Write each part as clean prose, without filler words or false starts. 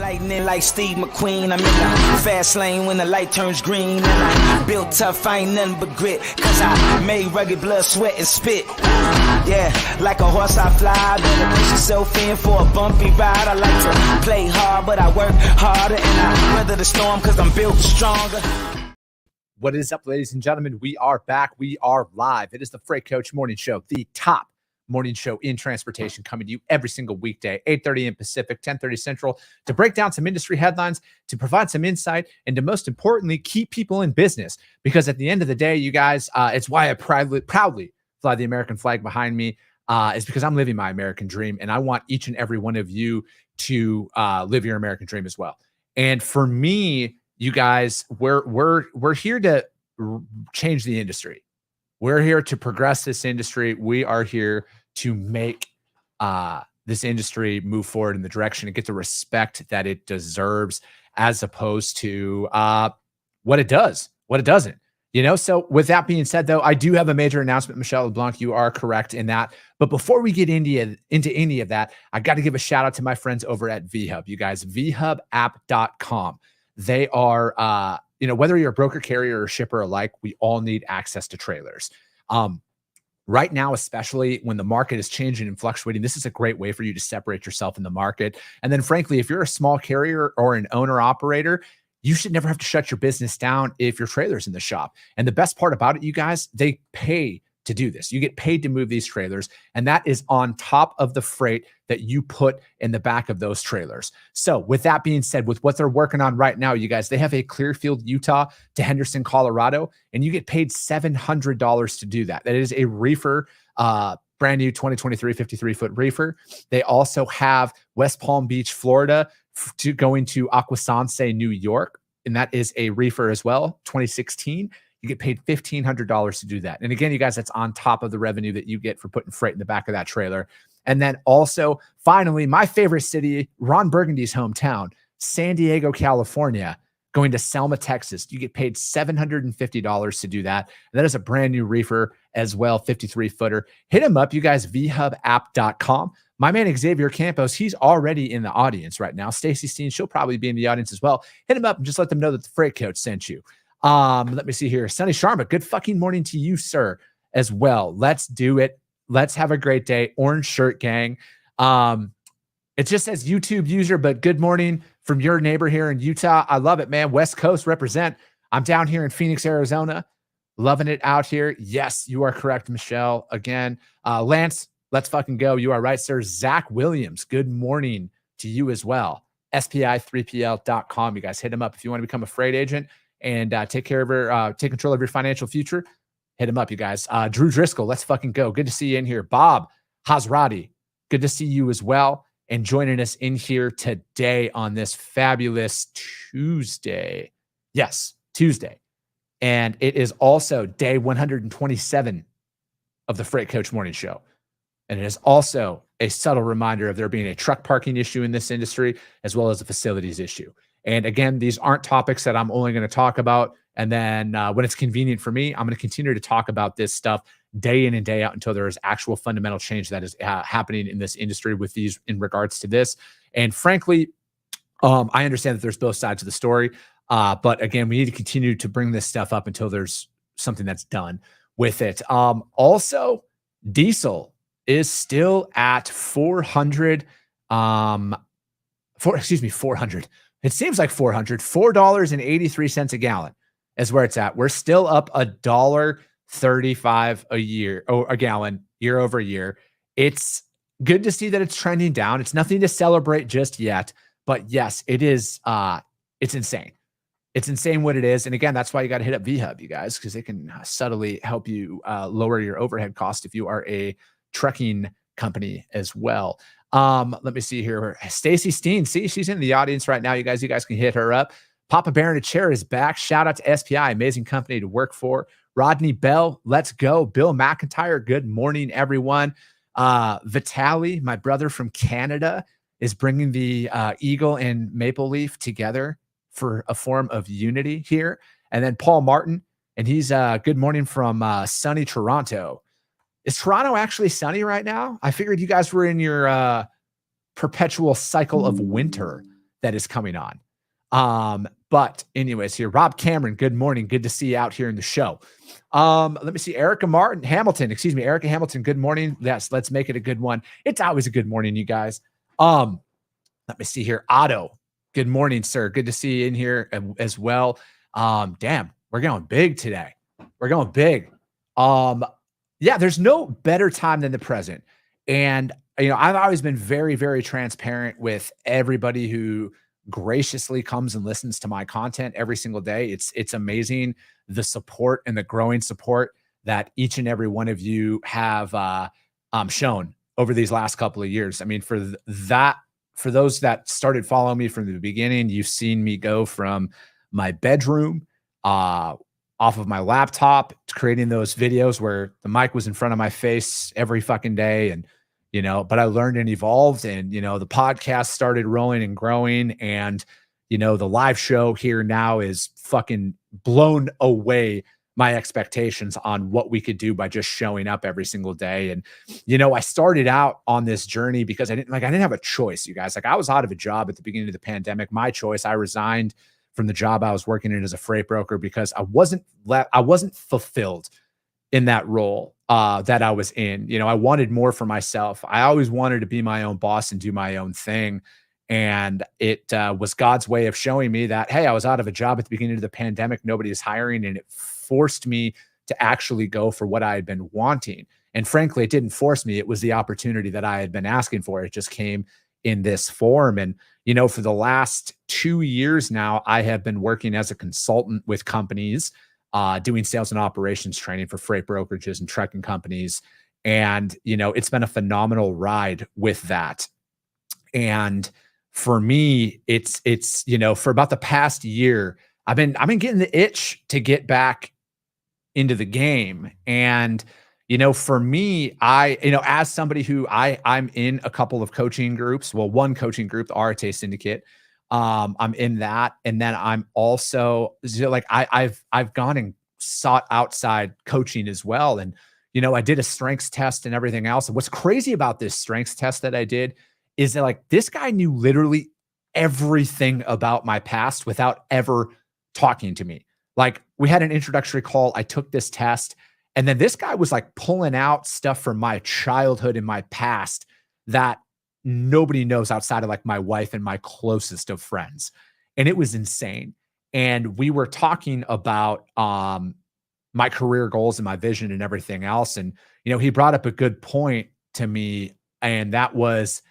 Lightning like Steve McQueen. I'm in the fast lane when the light turns green. And I built tough, I ain't nothing but grit. Cause I made rugged blood, sweat, and spit. Yeah, like a horse I fly. Better push yourself in for a bumpy ride. I like to play hard, but I work harder. And I weather the storm cause I'm built stronger. What is up, ladies and gentlemen? We are back. We are live. It is the Freight Coach Morning Show, the top morning show in transportation, coming to you every single weekday, 8:30 a.m. Pacific, 10:30 Central, to break down some industry headlines, to provide some insight, and to most importantly, keep people in business. Because at the end of the day, you guys, it's why I proudly fly the American flag behind me, is because I'm living my American dream, and I want each and every one of you to live your American dream as well. And for me, you guys, we're here to change the industry. We're here to progress this industry. We are here to make this industry move forward in the direction and get the respect that it deserves, as opposed to what it does, what it doesn't. You know, so with that being said, though, I do have a major announcement, Michelle LeBlanc. You are correct in that. But before we get into any of that, I got to give a shout out to my friends over at VHub. You guys, vhubapp.com. They are, you know, whether you're a broker, carrier, or shipper alike, we all need access to trailers. Right now, especially when the market is changing and fluctuating, this is a great way for you to separate yourself in the market. And then frankly, if you're a small carrier or an owner operator, you should never have to shut your business down if your trailer's in the shop. And the best part about it, you guys, they pay to do this. You get paid to move these trailers, and that is on top of the freight that you put in the back of those trailers. So with that being said, with what they're working on right now, you guys, they have a Clearfield, Utah to Henderson, Colorado, and you get paid $700 to do that. That is a reefer, brand new 2023 53-foot reefer. They also have West Palm Beach, Florida, to going to Aquasanse, New York, and that is a reefer as well, 2016. You get paid $1,500 to do that. And again, you guys, that's on top of the revenue that you get for putting freight in the back of that trailer. And then also, finally, my favorite city, Ron Burgundy's hometown, San Diego, California, going to Selma, Texas. You get paid $750 to do that. And that is a brand new reefer as well, 53-footer. Hit him up, you guys, vhubapp.com. My man, Xavier Campos, he's already in the audience right now. Stacy Steen, she'll probably be in the audience as well. Hit him up and just let them know that the Freight Coach sent you. Let me see here. Sunny Sharma, good fucking morning to you, sir, as well. Let's do it. Let's have a great day. Orange shirt gang. It just says YouTube user, but good morning from your neighbor here in Utah. I love it, man. West Coast represent. I'm down here in Phoenix, Arizona. Loving it out here. Yes, you are correct, Michelle. Again, Lance, let's fucking go. You are right, sir. Zach Williams, good morning to you as well. SPI3PL.com. You guys hit him up if you want to become a freight agent and take control of your financial future. Hit him up, you guys. Drew Driscoll, let's fucking go. Good to see you in here. Bob Hazrati, good to see you as well. And joining us in here today on this fabulous Tuesday. Yes, Tuesday. And it is also day 127 of the Freight Coach Morning Show. And it is also a subtle reminder of there being a truck parking issue in this industry, as well as a facilities issue. And again, these aren't topics that I'm only going to talk about. And then when it's convenient for me, I'm going to continue to talk about this stuff day in and day out until there is actual fundamental change that is happening in this industry with these in regards to this. And frankly, I understand that there's both sides of the story. But again, we need to continue to bring this stuff up until there's something that's done with it. Also, diesel is still at 400. 400. It seems like $4.83 a gallon is where it's at. We're still up $1.35 a gallon year over year. It's good to see that it's trending down. It's nothing to celebrate just yet, but yes, it is. It's insane. It's insane what it is. And again, that's why you got to hit up VHub, you guys, because they can subtly help you lower your overhead cost if you are a trucking company as well. Let me see here. Stacy Steen. See, she's in the audience right now. You guys can hit her up. Papa Bear in a Chair is back. Shout out to SPI, amazing company to work for. Rodney Bell, let's go. Bill McIntyre, good morning, everyone. Vitali, my brother from Canada, is bringing the eagle and maple leaf together for a form of unity here. And then Paul Martin, and he's good morning from sunny Toronto. Is Toronto actually sunny right now? I figured you guys were in your perpetual cycle of winter that is coming on. But anyways, here, Rob Cameron, good morning. Good to see you out here in the show. Let me see. Erica Hamilton, good morning. Yes, let's make it a good one. It's always a good morning, you guys. Let me see here. Otto, good morning, sir. Good to see you in here as well. Damn, we're going big today. We're going big. Yeah, there's no better time than the present. And, I've always been very, very transparent with everybody who graciously comes and listens to my content every single day. It's amazing the support and the growing support that each and every one of you have shown over these last couple of years. I mean, for those that started following me from the beginning, you've seen me go from my bedroom, off of my laptop, creating those videos where the mic was in front of my face every fucking day. And, but I learned and evolved, and, the podcast started rolling and growing, and, the live show here now is fucking blown away my expectations on what we could do by just showing up every single day. And, I started out on this journey because I didn't have a choice, you guys. Like, I was out of a job at the beginning of the pandemic. My choice. I resigned from the job I was working in as a freight broker because I wasn't fulfilled in that role that I was in. I wanted more for myself. I always wanted to be my own boss and do my own thing. And it was God's way of showing me that, hey, I was out of a job at the beginning of the pandemic. Nobody is hiring. And it forced me to actually go for what I had been wanting. And frankly, it didn't force me. It was the opportunity that I had been asking for. It just came in this form. And, for the last 2 years now, I have been working as a consultant with companies, doing sales and operations training for freight brokerages and trucking companies. And, it's been a phenomenal ride with that. And for me, it's, for about the past year, I've been getting the itch to get back into the game. And, for me, as somebody who I'm in a couple of coaching groups, well, one coaching group, the RTA Syndicate, I'm in that. And then I'm also like, I've gone and sought outside coaching as well. And, I did a strengths test and everything else. And what's crazy about this strengths test that I did is that, like, this guy knew literally everything about my past without ever talking to me. Like, we had an introductory call. I took this test, and then this guy was like pulling out stuff from my childhood and my past that nobody knows outside of like my wife and my closest of friends. And it was insane. And we were talking about my career goals and my vision and everything else. And, he brought up a good point to me. And that was,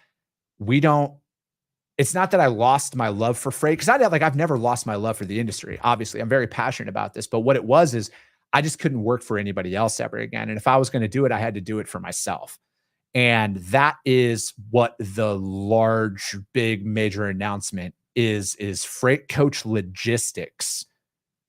it's not that I lost my love for freight, because I've never lost my love for the industry. Obviously, I'm very passionate about this, but what it was is I just couldn't work for anybody else ever again. And if I was going to do it, I had to do it for myself. And that is what the large, big, major announcement is Freight Coach Logistics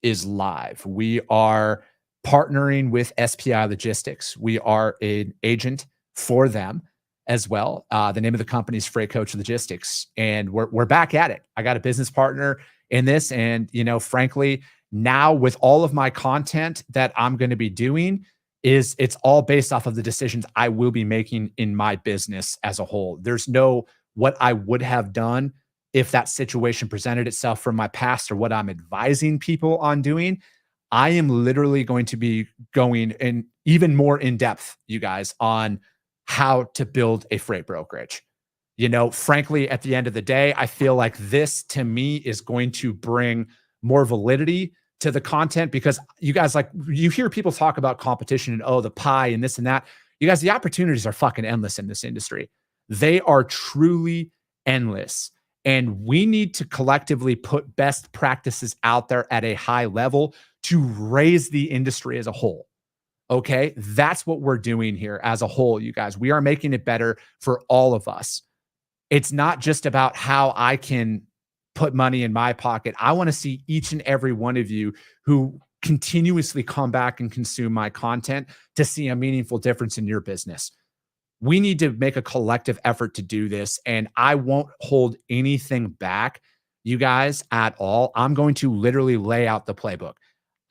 is live. We are partnering with SPI Logistics. We are an agent for them as well. The name of the company is Freight Coach Logistics, and we're back at it. I got a business partner in this, and frankly, now with all of my content that I'm going to be doing, it's all based off of the decisions I will be making in my business as a whole. There's no what I would have done if that situation presented itself from my past or what I'm advising people on doing. I am literally going to be going in even more in depth, you guys, on how to build a freight brokerage. Frankly, at the end of the day, I feel like this to me is going to bring more validity to the content, because you guys, like, you hear people talk about competition and, the pie and this and that. You guys, the opportunities are fucking endless in this industry. They are truly endless. And we need to collectively put best practices out there at a high level to raise the industry as a whole. Okay, that's what we're doing here as a whole, you guys. We are making it better for all of us. It's not just about how I can put money in my pocket. I want to see each and every one of you who continuously come back and consume my content to see a meaningful difference in your business. We need to make a collective effort to do this, and I won't hold anything back, you guys, at all. I'm going to literally lay out the playbook.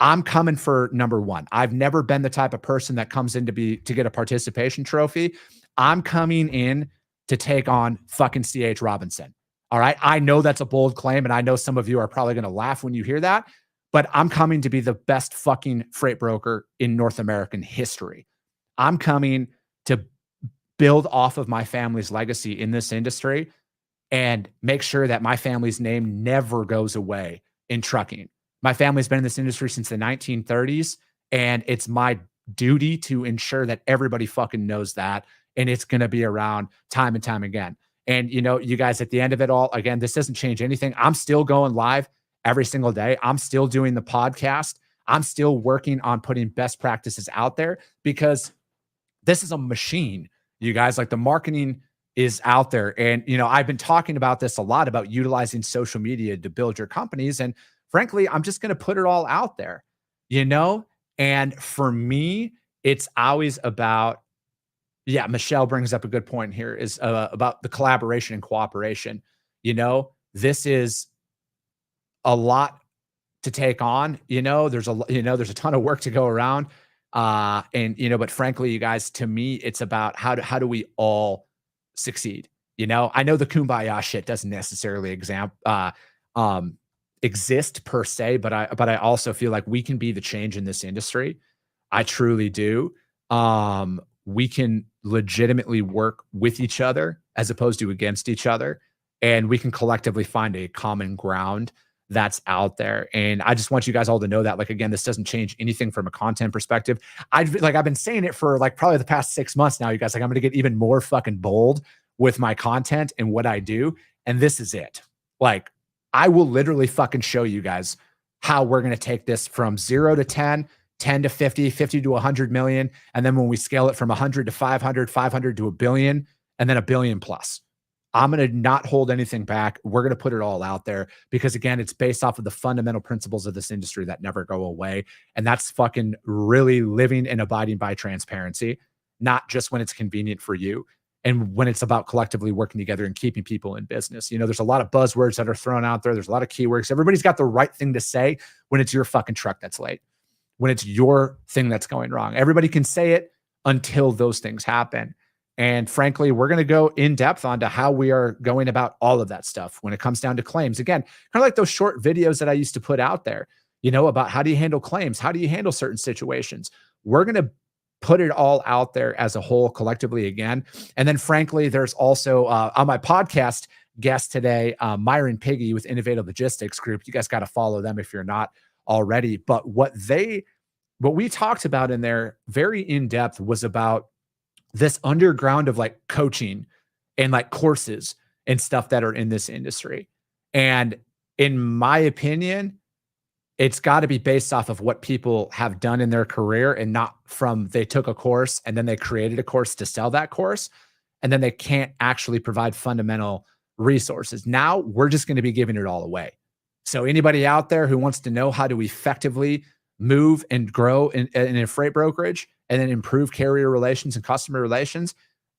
I'm coming for number one. I've never been the type of person that comes in to get a participation trophy. I'm coming in to take on fucking C.H. Robinson. All right. I know that's a bold claim, and I know some of you are probably going to laugh when you hear that, but I'm coming to be the best fucking freight broker in North American history. I'm coming to build off of my family's legacy in this industry and make sure that my family's name never goes away in trucking. My family's been in this industry since the 1930s, and it's my duty to ensure that everybody fucking knows that, and it's going to be around time and time again. And, you know, you guys, at the end of it all, again, this doesn't change anything. I'm still going live every single day. I'm still doing the podcast. I'm still working on putting best practices out there because this is a machine, you guys. Like, the marketing is out there. And, you know, I've been talking about this a lot, about utilizing social media to build your companies. And frankly, I'm just going to put it all out there, you know? And for me, it's always about, yeah, Michelle brings up a good point here, is about the collaboration and cooperation. You know, this is a lot to take on. You know, there's a ton of work to go around. And, you know, but frankly, you guys, to me, it's about how do we all succeed? You know, I know the kumbaya shit doesn't necessarily exist per se, but I also feel like we can be the change in this industry. I truly do. We can legitimately work with each other as opposed to against each other, and we can collectively find a common ground that's out there. And I just want you guys all to know that, like, again, this doesn't change anything from a content perspective. I've been saying it for like probably the past 6 months now, you guys. Like, I'm going to get even more fucking bold with my content and what I do. And this is it. Like, I will literally fucking show you guys how we're going to take this from 0 to 10, 10 to 50, 50 to 100 million. And then when we scale it from 100 to 500, 500 to a billion, and then a billion plus. I'm going to not hold anything back. We're going to put it all out there because, again, it's based off of the fundamental principles of this industry that never go away. And that's fucking really living and abiding by transparency, not just when it's convenient for you and when it's about collectively working together and keeping people in business. You know, there's a lot of buzzwords that are thrown out there. There's a lot of keywords. Everybody's got the right thing to say when it's your fucking truck that's late, when it's your thing that's going wrong. Everybody can say it until those things happen. And frankly, we're going to go in depth onto how we are going about all of that stuff when it comes down to claims. Again, kind of like those short videos that I used to put out there, you know, about how do you handle claims? How do you handle certain situations? We're going to put it all out there as a whole collectively again. And then frankly, there's also on my podcast guest today, Myron Piggy with Innovative Logistics Group. You guys got to follow them if you're not already. But what we talked about in there very in depth was about this underground of like coaching and like courses and stuff that are in this industry. And in my opinion, it's got to be based off of what people have done in their career and not from they took a course and then they created a course to sell that course. And then they can't actually provide fundamental resources. Now we're just going to be giving it all away. So anybody out there who wants to know how to effectively move and grow in a freight brokerage and then improve carrier relations and customer relations,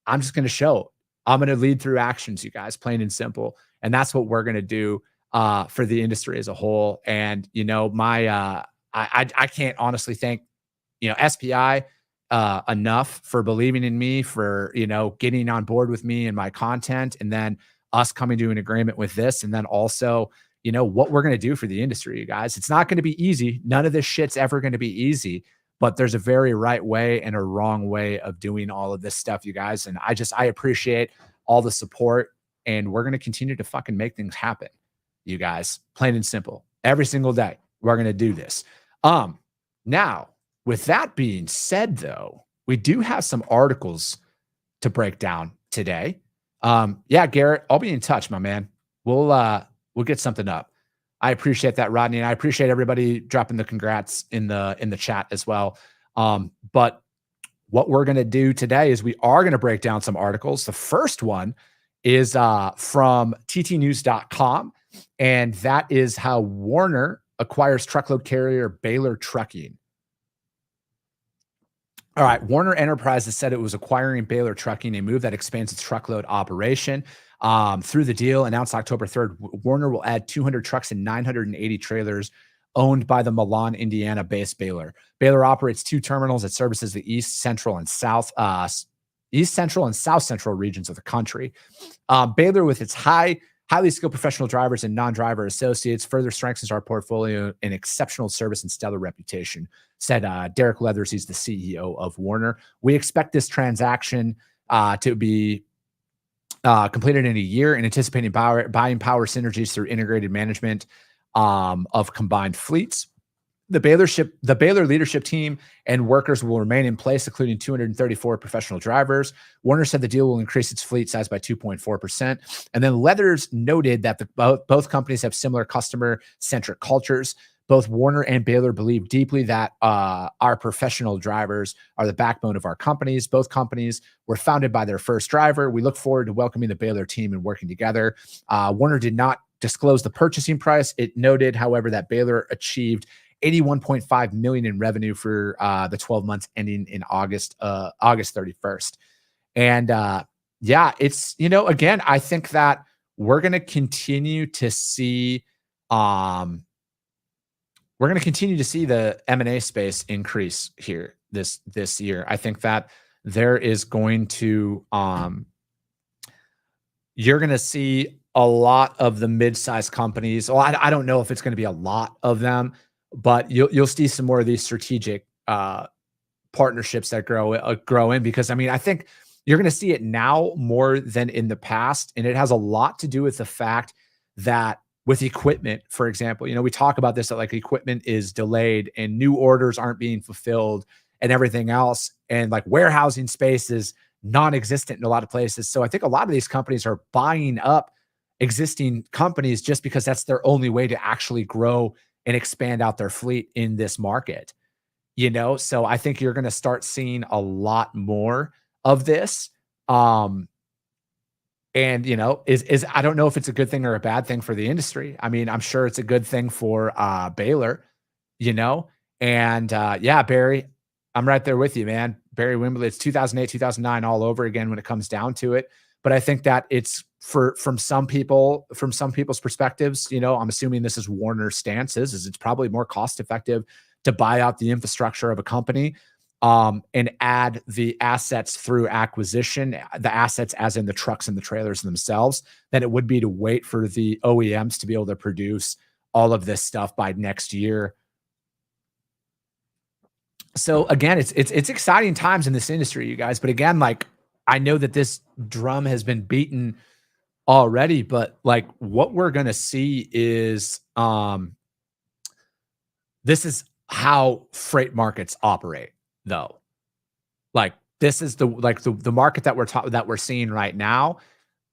I'm just going to show. I'm going to lead through actions, you guys, plain and simple. And that's what we're going to do for the industry as a whole. And, you know, I can't honestly thank, you know, SPI enough for believing in me, for, you know, getting on board with me and my content, and then us coming to an agreement with this. And then also, you know, what we're going to do for the industry, you guys. It's not going to be easy. None of this shit's ever going to be easy, but there's a very right way and a wrong way of doing all of this stuff, you guys. And I appreciate all the support, and we're going to continue to fucking make things happen, you guys, plain and simple. Every single day, we're going to do this. Now, with that being said, though, we do have some articles to break down today. Yeah, Garrett, I'll be in touch, my man. We'll get something up. I appreciate that, Rodney, and I appreciate everybody dropping the congrats in the chat as well. But what we're going to do today is we are going to break down some articles. The first one is from ttnews.com, and that is how Werner acquires truckload carrier Baylor Trucking. All right, Werner Enterprises said it was acquiring Baylor Trucking, a move that expands its truckload operation. Through the deal announced October 3rd, Werner will add 200 trucks and 980 trailers owned by the Milan, Indiana-based Baylor. Baylor operates 2 terminals that services the East Central and South Central regions of the country. Baylor, with its high highly skilled professional drivers and non-driver associates, further strengthens our portfolio and exceptional service and stellar reputation, said Derek Leathers. He's the CEO of Werner. We expect this transaction to be completed in a year and anticipating buying power synergies through integrated management of combined fleets. The Baylor leadership team and workers will remain in place, including 234 professional drivers. Werner said the deal will increase its fleet size by 2.4%. And then Leathers noted that both companies have similar customer-centric cultures. Both Werner and Baylor believe deeply that our professional drivers are the backbone of our companies. Both companies were founded by their first driver. We look forward to welcoming the Baylor team and working together. Werner did not disclose the purchasing price. It noted, however, that Baylor achieved $81.5 million in revenue for the 12 months ending in August 31st. And yeah, it's, again, I think that we're going to continue to see the M&A space increase here this year. I think that there is going to you're going to see a lot of the mid-sized companies. Well, I don't know if it's going to be a lot of them, but you'll see some more of these strategic partnerships that grow in, because I think you're going to see it now more than in the past, and it has a lot to do with the fact that with equipment, for example, we talk about this, that like equipment is delayed and new orders aren't being fulfilled and everything else, and like warehousing space is non-existent in a lot of places. So I think a lot of these companies are buying up existing companies just because that's their only way to actually grow and expand out their fleet in this market, So I think you're going to start seeing a lot more of this. And, I don't know if it's a good thing or a bad thing for the industry. I'm sure it's a good thing for Baylor, and yeah, Barry, I'm right there with you, man. Barry Wimberly, it's 2008, 2009 all over again when it comes down to it. But I think that it's from some people's perspectives, I'm assuming this is Warner's stances, is it's probably more cost effective to buy out the infrastructure of a company and add the assets through acquisition, the assets as in the trucks and the trailers themselves, than it would be to wait for the OEMs to be able to produce all of this stuff by next year. So again, it's exciting times in this industry, you guys. But again, like, I know that this drum has been beaten already, but like what we're going to see is this is how freight markets operate, though. Like, this is the market that we're seeing right now.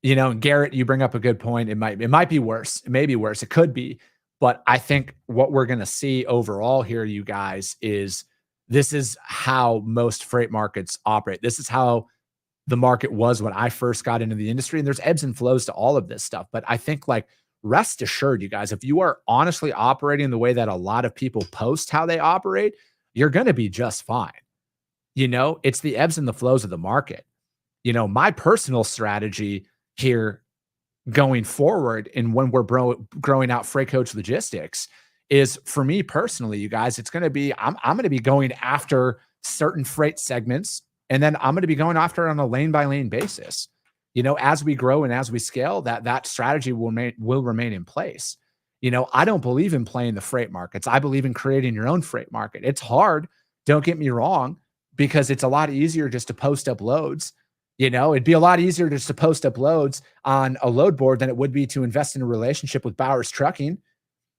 And Garrett, you bring up a good point. It might be worse. It may be worse. It could be. But I think what we're going to see overall here, you guys, is this is how most freight markets operate. This is how the market was when I first got into the industry, and there's ebbs and flows to all of this stuff. But I think, like, rest assured, you guys, if you are honestly operating the way that a lot of people post how they operate, you're going to be just fine. It's the ebbs and the flows of the market. My personal strategy here going forward, and when we're growing out Freight Coach Logistics, is, for me personally, you guys, it's going to be, I'm going to be going after certain freight segments, and then I'm going to be going after it on a lane by lane basis. As we grow and as we scale, that strategy will remain in place. I don't believe in playing the freight markets. I believe in creating your own freight market. It's hard, don't get me wrong, because it's a lot easier just to post up loads. It'd be a lot easier just to post up loads on a load board than it would be to invest in a relationship with Bowers Trucking.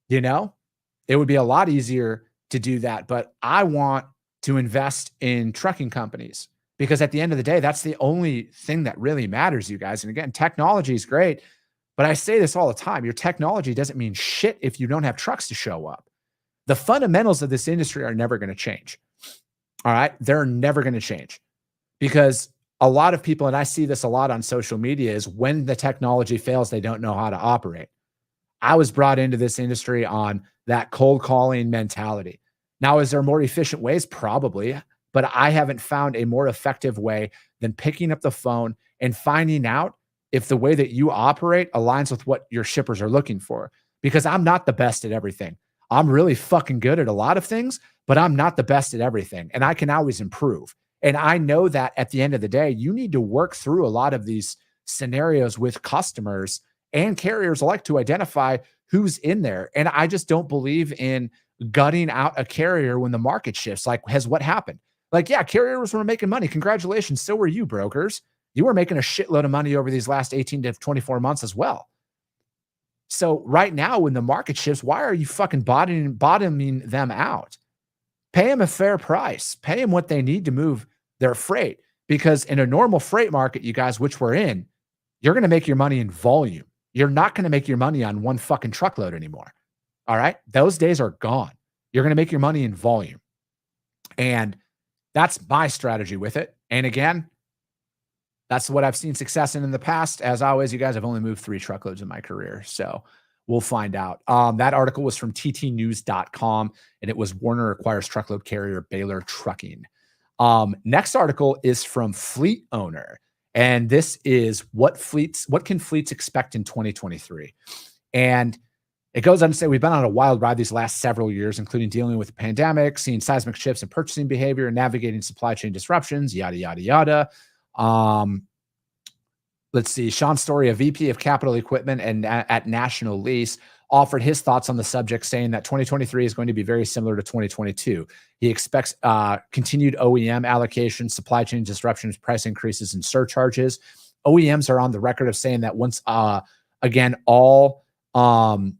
It would be a lot easier to do that. But I want to invest in trucking companies, because at the end of the day, that's the only thing that really matters, you guys. And again, technology is great, but I say this all the time. Your technology doesn't mean shit if you don't have trucks to show up. The fundamentals of this industry are never going to change. All right. They're never going to change, because a lot of people, and I see this a lot on social media, is when the technology fails, they don't know how to operate. I was brought into this industry on that cold calling mentality. Now, is there more efficient ways? Probably, but I haven't found a more effective way than picking up the phone and finding out if the way that you operate aligns with what your shippers are looking for. Because I'm not the best at everything. I'm really fucking good at a lot of things, but I'm not the best at everything. And I can always improve. And I know that at the end of the day, you need to work through a lot of these scenarios with customers and carriers like to identify who's in there. And I just don't believe in gutting out a carrier when the market shifts. Like, has what happened? Like, yeah, carriers were making money. Congratulations. So were you, brokers. You were making a shitload of money over these last 18 to 24 months as well. So right now, when the market shifts, why are you fucking bottoming them out? Pay them a fair price. Pay them what they need to move their freight. Because in a normal freight market, you guys, which we're in, you're going to make your money in volume. You're not going to make your money on one fucking truckload anymore. All right? Those days are gone. You're going to make your money in volume. And that's my strategy with it. And again, that's what I've seen success in the past. As always, you guys, I've only moved 3 truckloads in my career. So we'll find out. That article was from ttnews.com, and it was Werner acquires truckload carrier Baylor Trucking. Next article is from Fleet Owner. And this is what can fleets expect in 2023? And it goes on to say, we've been on a wild ride these last several years, including dealing with the pandemic, seeing seismic shifts in purchasing behavior, navigating supply chain disruptions, yada, yada, yada. Let's see. Sean Story, a VP of Capital Equipment and at National Lease, offered his thoughts on the subject, saying that 2023 is going to be very similar to 2022. He expects continued OEM allocations, supply chain disruptions, price increases, and surcharges. OEMs are on the record of saying that once again allocations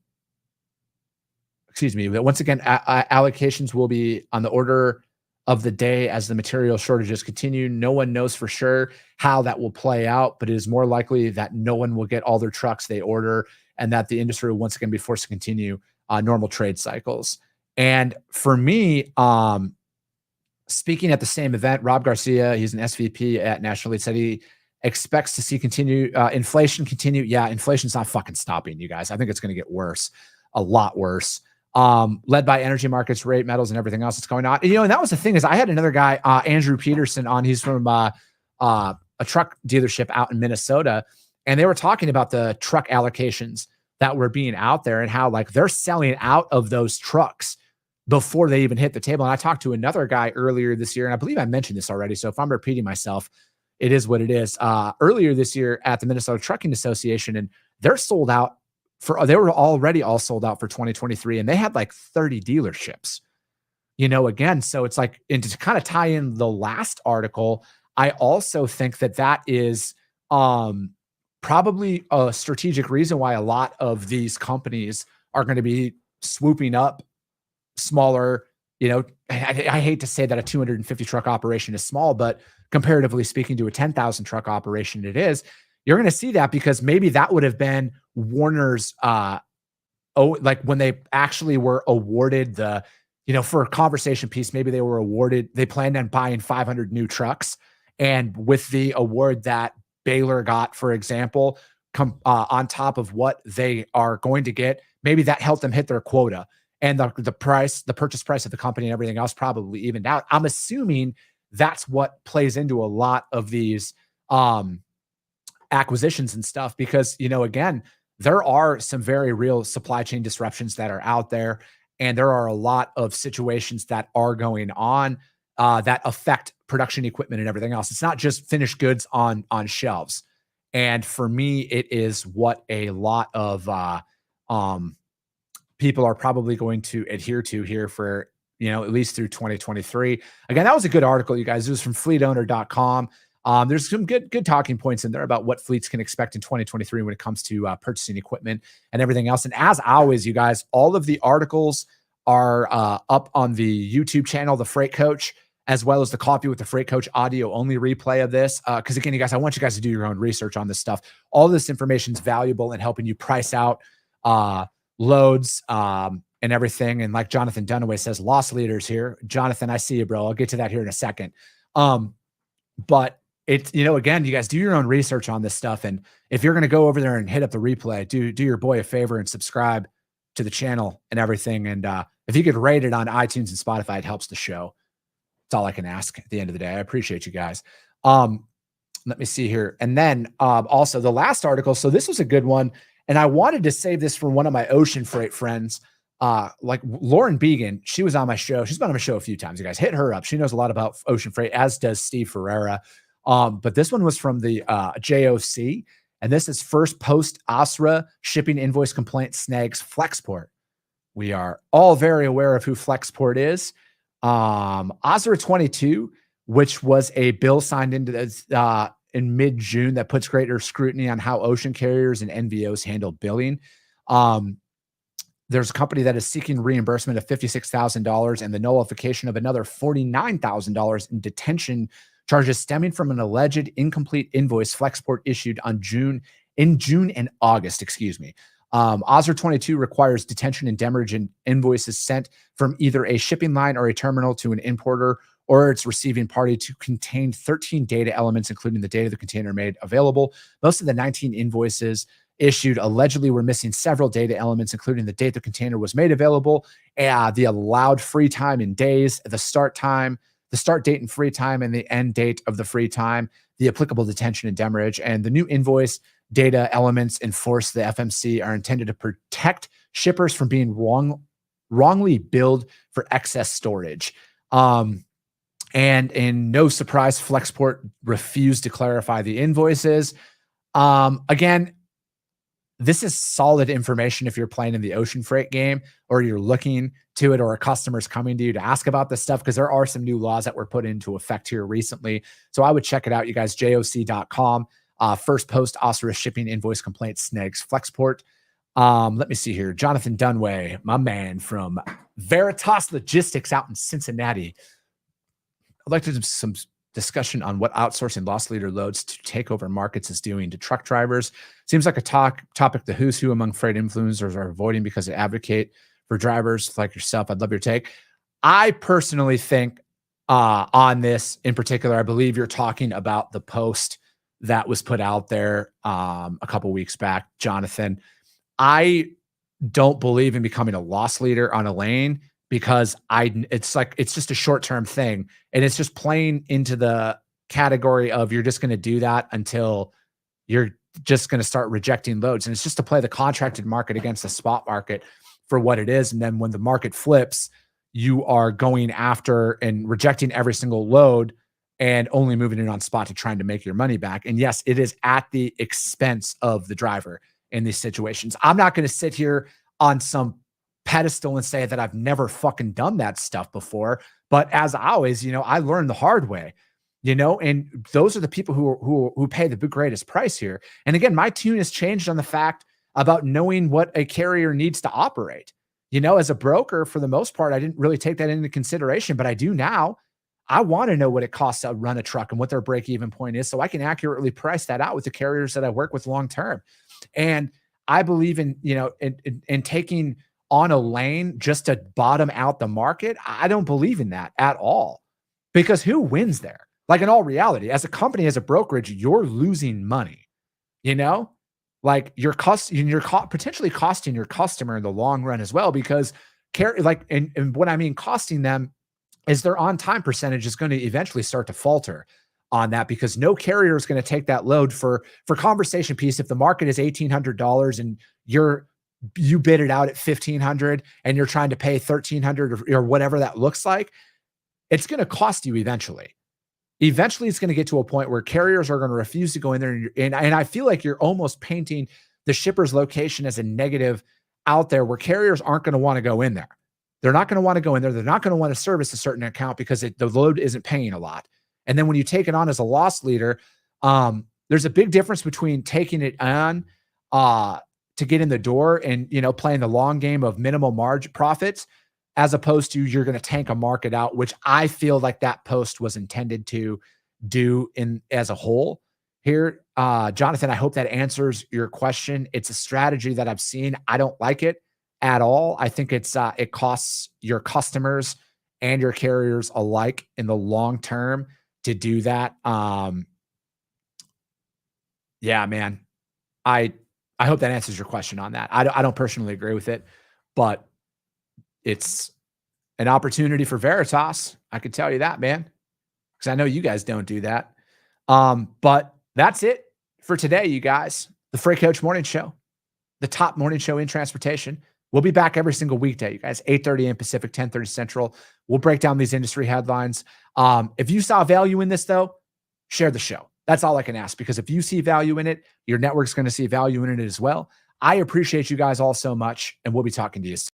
will be on the order of the day as the material shortages continue. No one knows for sure how that will play out, but it is more likely that no one will get all their trucks they order, and that the industry will once again be forced to continue normal trade cycles. And for me, speaking at the same event, Rob Garcia, he's an SVP at National Lead, said he expects to see inflation continue. Yeah, inflation's not fucking stopping, you guys. I think it's going to get worse, a lot worse. Led by energy markets, rate, metals, and everything else that's going on. And, and that was the thing, is I had another guy, Andrew Peterson, on. He's from a truck dealership out in Minnesota, and they were talking about the truck allocations that were being out there and how, like, they're selling out of those trucks before they even hit the table. And I talked to another guy earlier this year, and I believe I mentioned this already, so if I'm repeating myself, it is what it is. Earlier this year at the Minnesota Trucking Association, and they're sold out. They were already all sold out for 2023, and they had like 30 dealerships, again. So it's like, and to kind of tie in the last article, I also think that is probably a strategic reason why a lot of these companies are going to be swooping up smaller. I hate to say that a 250 truck operation is small, but comparatively speaking to a 10,000 truck operation, it is. You're going to see that because maybe that would have been Werner's, like when they actually were awarded the, for a conversation piece, maybe they planned on buying 500 new trucks. And with the award that Baylor got, for example, on top of what they are going to get, maybe that helped them hit their quota. And the purchase price of the company and everything else probably evened out. I'm assuming that's what plays into a lot of these, acquisitions and stuff, because, again, there are some very real supply chain disruptions that are out there. And there are a lot of situations that are going on that affect production equipment and everything else. It's not just finished goods on shelves. And for me, it is what a lot of people are probably going to adhere to here for, at least through 2023. Again, that was a good article, you guys. It was from fleetowner.com. There's some good talking points in there about what fleets can expect in 2023 when it comes to purchasing equipment and everything else. And as always, you guys, all of the articles are up on the YouTube channel, The Freight Coach, as well as the Coffee with the Freight Coach audio only replay of this. Because again, you guys, I want you guys to do your own research on this stuff. All this information is valuable in helping you price out loads and everything. And like Jonathan Dunaway says, loss leaders here. Jonathan, I see you, bro. I'll get to that here in a second. But it's, again, you guys do your own research on this stuff. And if you're going to go over there and hit up the replay, do your boy a favor and subscribe to the channel and everything. And if you could rate it on iTunes and Spotify, it helps the show. That's all I can ask at the end of the day. I appreciate you guys. Let me see here. And then also the last article. So this was a good one. And I wanted to save this for one of my ocean freight friends, like Lauren Began. She was on my show. She's been on my show a few times. You guys hit her up. She knows a lot about ocean freight, as does Steve Ferreira. But this one was from the JOC, And this is first post OSRA shipping invoice complaint Snags Flexport. We are all very aware of who Flexport is. OSRA 22, which was a bill signed into this, in mid-June that puts greater scrutiny on how ocean carriers and NVOs handle billing. There's a company that is seeking reimbursement of $56,000 and the nullification of another $49,000 in detention charges stemming from an alleged incomplete invoice Flexport issued in June and August, OSRA 22 requires detention and demurrage in invoices sent from either a shipping line or a terminal to an importer or its receiving party to contain 13 data elements, including the date of the container made available. Most of the 19 invoices issued allegedly were missing several data elements, including the date the container was made available, the allowed free time in days, the start date and free time, and the end date of the free time, the applicable detention and demurrage. And the new invoice data elements enforced the FMC are intended to protect shippers from being wrongly billed for excess storage. And in no surprise, Flexport refused to clarify the invoices. Again, this is solid information if you're playing in the ocean freight game or you're looking to it or a customer's coming to you to ask about this stuff, because there are some new laws that were put into effect here recently. So I would check it out, you guys, joc.com. First post OSRA shipping invoice complaint Snags Flexport. Let me see here. Jonathan Dunway, my man from Veritas Logistics out in Cincinnati. I'd like to do some discussion on what outsourcing loss leader loads to take over markets is doing to truck drivers. Seems like a topic the who's who among freight influencers are avoiding because they advocate for drivers like yourself. I'd love your take. I personally think on this in particular, I believe you're talking about the post that was put out there a couple weeks back, Jonathan. I don't believe in becoming a loss leader on a lane because it's just a short-term thing. And it's just playing into the category of you're just going to do that until you're just going to start rejecting loads. And it's just to play the contracted market against the spot market for what it is. And then when the market flips, you are going after and rejecting every single load and only moving it on spot to trying to make your money back. And yes, it is at the expense of the driver in these situations. I'm not going to sit here on some pedestal and say that I've never fucking done that stuff before. But as always, I learned the hard way, and those are the people who pay the greatest price here. And again, my tune has changed on the fact about knowing what a carrier needs to operate. As a broker, for the most part, I didn't really take that into consideration, but I do now. I want to know what it costs to run a truck and what their break-even point is so I can accurately price that out with the carriers that I work with long-term. And I believe in taking on a lane just to bottom out the market. I don't believe in that at all, because who wins there? Like, in all reality, as a company, as a brokerage, you're losing money, like you're potentially costing your customer in the long run as well, because and what I mean costing them is their on-time percentage is going to eventually start to falter on that, because no carrier is going to take that load for conversation piece. If the market is $1,800 and you bid it out at $1,500 and you're trying to pay $1,300 or whatever that looks like, it's going to cost you eventually. Eventually, it's going to get to a point where carriers are going to refuse to go in there. And I feel like you're almost painting the shipper's location as a negative out there, where carriers aren't going to want to go in there. They're not going to want to go in there. They're not going to want to service a certain account because the load isn't paying a lot. And then when you take it on as a loss leader, there's a big difference between taking it on to get in the door and, playing the long game of minimal margin profits, as opposed to you're going to tank a market out, which I feel like that post was intended to do as a whole here. Jonathan, I hope that answers your question. It's a strategy that I've seen. I don't like it at all. I think it costs your customers and your carriers alike in the long term to do that. Yeah, man, I hope that answers your question on that. I don't personally agree with it, but it's an opportunity for Veritas. I could tell you that, man, because I know you guys don't do that. But that's it for today, you guys. The Freight Coach Morning Show, the top morning show in transportation. We'll be back every single weekday, you guys, 8:30 a.m. Pacific, 10:30 Central. We'll break down these industry headlines. If you saw value in this, though, share the show. That's all I can ask, because if you see value in it, your network's going to see value in it as well. I appreciate you guys all so much, and we'll be talking to you soon.